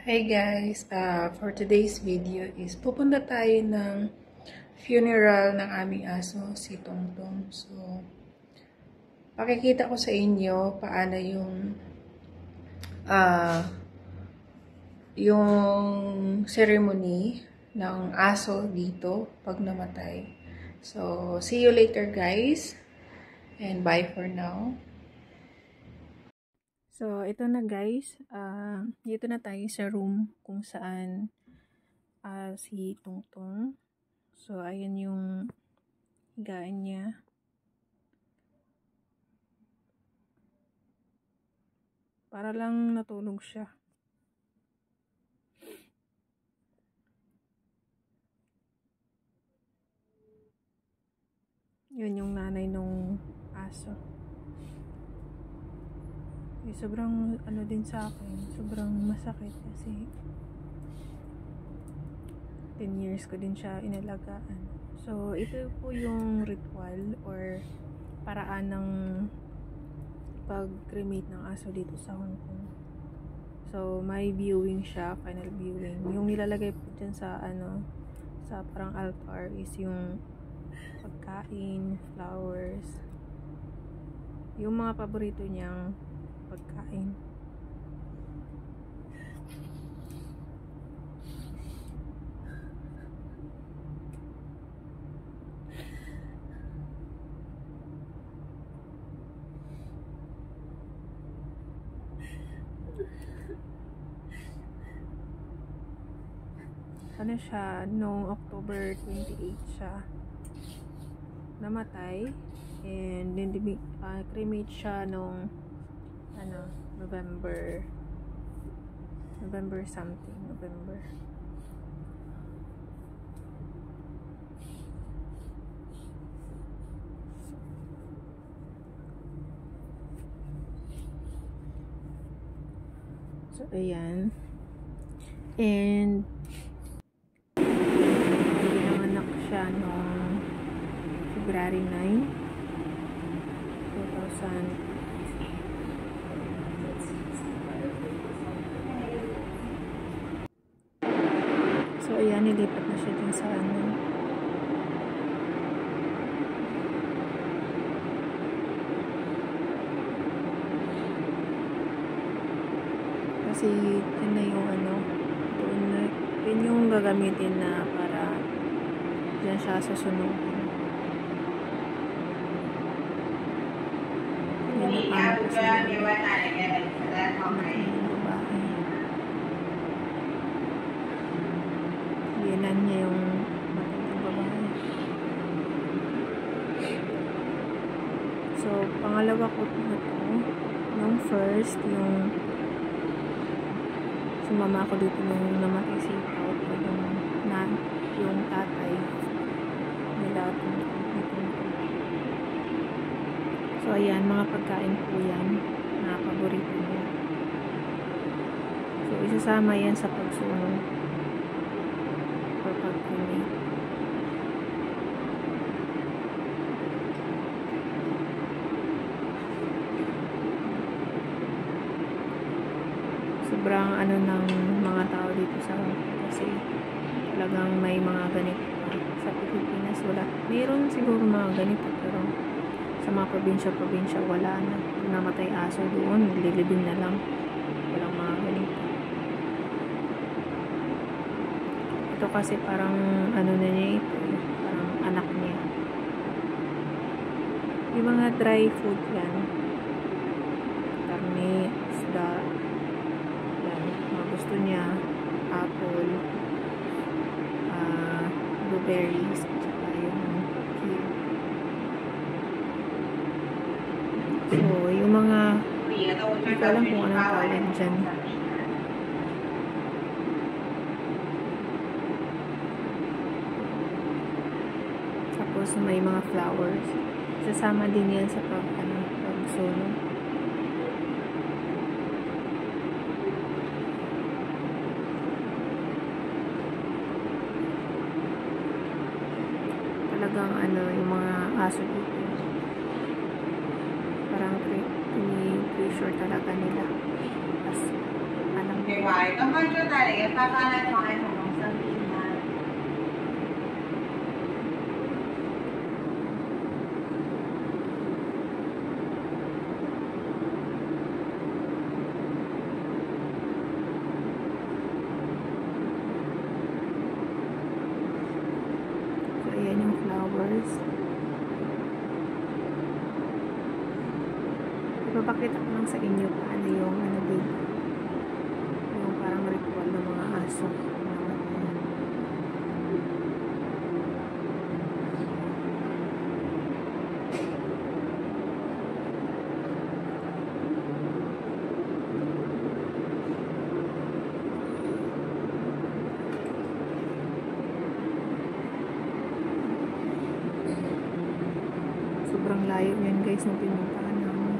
Hey guys, for today's video is pupunta tayo ng funeral ng aming aso, si Tongtong. So, pakikita ko sa inyo paano yung ceremony ng aso dito pag namatay. So, see you later guys, and bye for now. So, ito na guys, dito na tayo sa room kung saan si Tongtong. So, ayan yung higaan niya. Para lang natulog siya. Yun yung nanay nung aso. Sobrang ano din sa akin, sobrang masakit kasi 10 years ko din siya inalagaan. So, ito po yung ritual or paraan ng pag-cremate ng aso dito sa Hong Kong. So, may viewing siya, final viewing. Yung nilalagay po dyan sa sa parang altar is yung pagkain, flowers, yung mga paborito niyang pagkain. Ano siya, noong October 28 siya namatay, and then cremate siya noong November something, November. So, ayan. And pinanganak siya noong February 9, 2000. So, ayan, nilipat na siya dun sa kasi yun na yung yun yung gagamitin na para dyan siya susunugin. Yun yung pangako sa babae. Yinan niya yung matandang babae. So, pangalawa ko na to. Nung first, yung sumama ako dito nung namatay si Pao, yung tatay nila. So, ayan, mga pagkain po yan na paborito niya. So, isasama yan sa pagsunod or pag-cremate. Sobrang ng mga tao dito sa Hong Kong kasi talagang may mga ganito. Sa Pilipinas wala. Mayroon siguro mga ganito pero sa mga probinsya wala na. Kung namatay aso doon, nililibing na lang. Walang mga ganito. Ito kasi parang na niya ito. Parang anak niya. Yung mga dry food yan. Karne, isda. Gusto niya apple, blueberries, at saka yung kiwi. So, yung mga hindi ko alam kung anong tawag dyan. Tapos may mga flowers. Sasama din yan sa pagsunog. ang ano, yung mga aso dito. Parang treasure talaga nila. Tapos, alam mo. 另外，今晚將帶嚟嘅花花咧放喺紅紅身邊啦。So, ayan yung flowers. Ipapakita ko lang sa inyo paano yung ano dito. Yung parang ritual ng mga aso. Sobrang layo yan guys nung pinuntahan namin.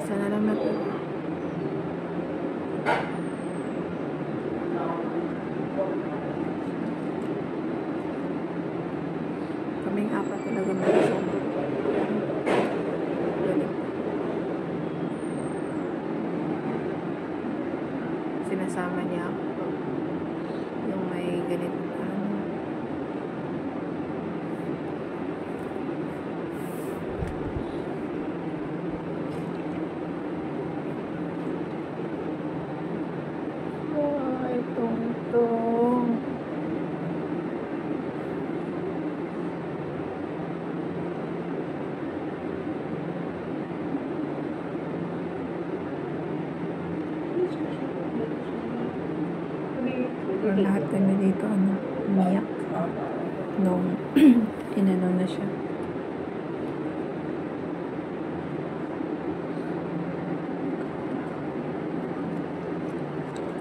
Isa na lang na to. Kaming apat talaga mag-isang. Sinasama niya ako yung may ganito. Tungtong. Lahat kami dito umiyak nung inano na siya.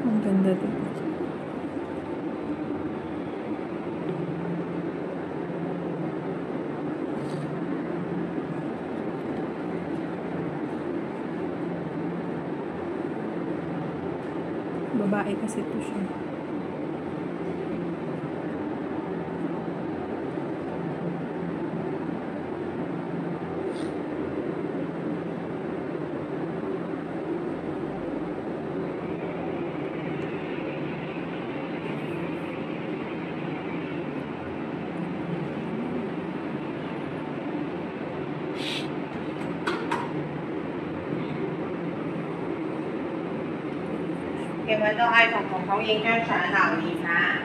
Ang ganda dito. Babae kasi ito siya.嘅位都係同彤彤影張相留念啦。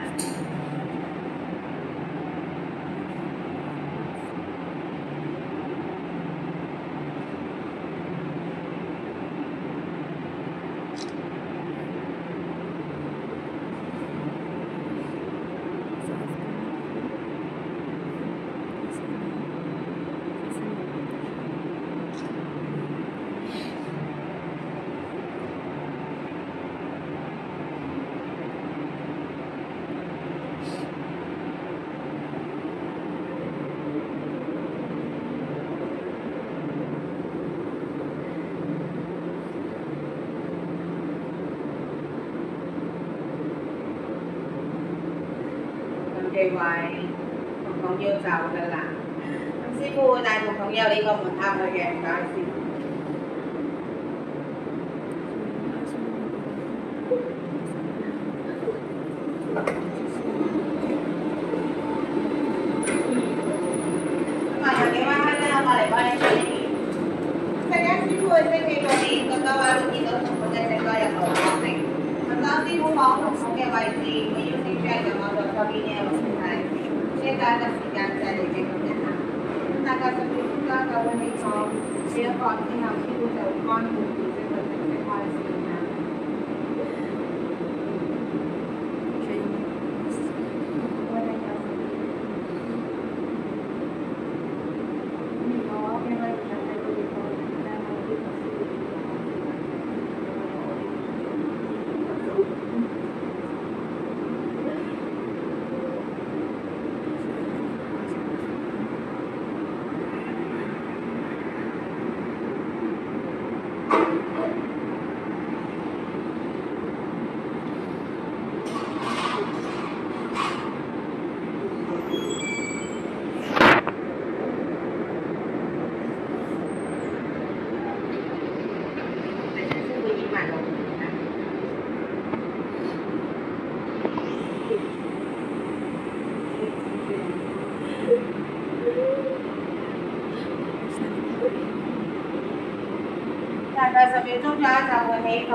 嘅位，彤彤要走㗎啦。咁師傅會帶彤彤有呢個門檻去嘅，唔該師傅。咁有幾位客咧，我嚟幫你睇呢邊。陣間師傅會升起個面，咁多位會見到彤彤隻隻都入到光明。咁當師傅講彤彤嘅位置，我要升出嚟就我做側邊嘅位置。現在嘅時間就係你嘅咁樣啦。大概10點鐘就會起床，洗咗房之後，師傅就會乾燥住先會正式開始啦。80秒鐘左右就會起火，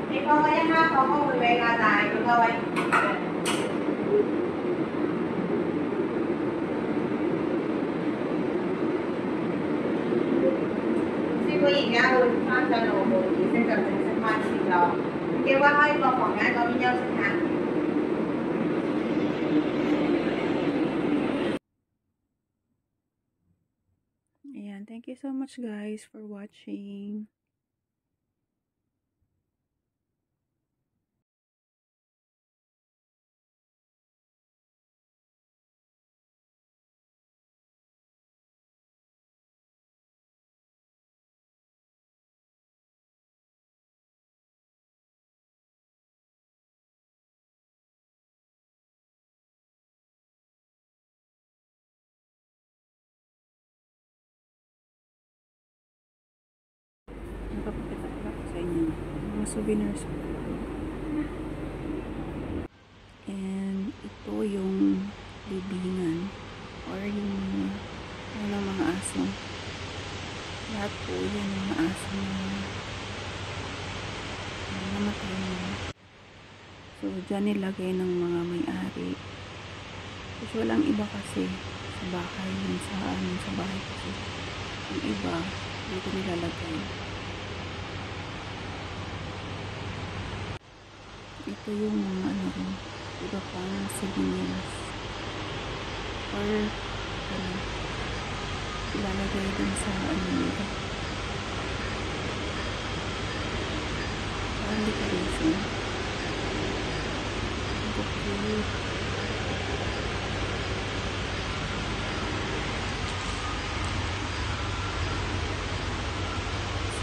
起火嗰一刻火光會比較大，咁各位。師傅而家會翻上路部儀式就正式開始咗，嘅話可以落房間嗰邊休息下。Ayan, thank you so much guys for watching. Napapakita ko sa inyo mga souvenirs ko. And ito yung libingan or yung mga aso. Lahat po yung mga aso na namatay na. So dyan nilagay ng mga may-ari. Kasi walang iba kasi sa bahay, sa bahay kasi yung iba dito nilalagay. Ito yung mga iba pang souvenirs or ilalagay din sa nila parang decoration. Cute.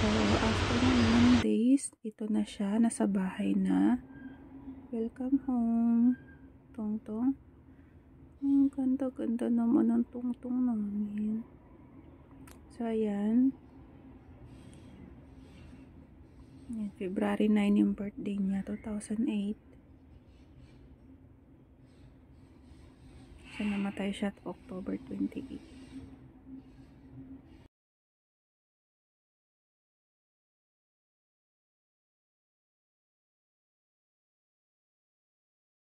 So after ng days, ito na siya, nasa bahay na. Welcome home, Tongtong. Ang ganda-ganda naman ng Tongtong namin. So, ayan. February 9 yung birthday niya, 2008. So, namatay siya at October 28.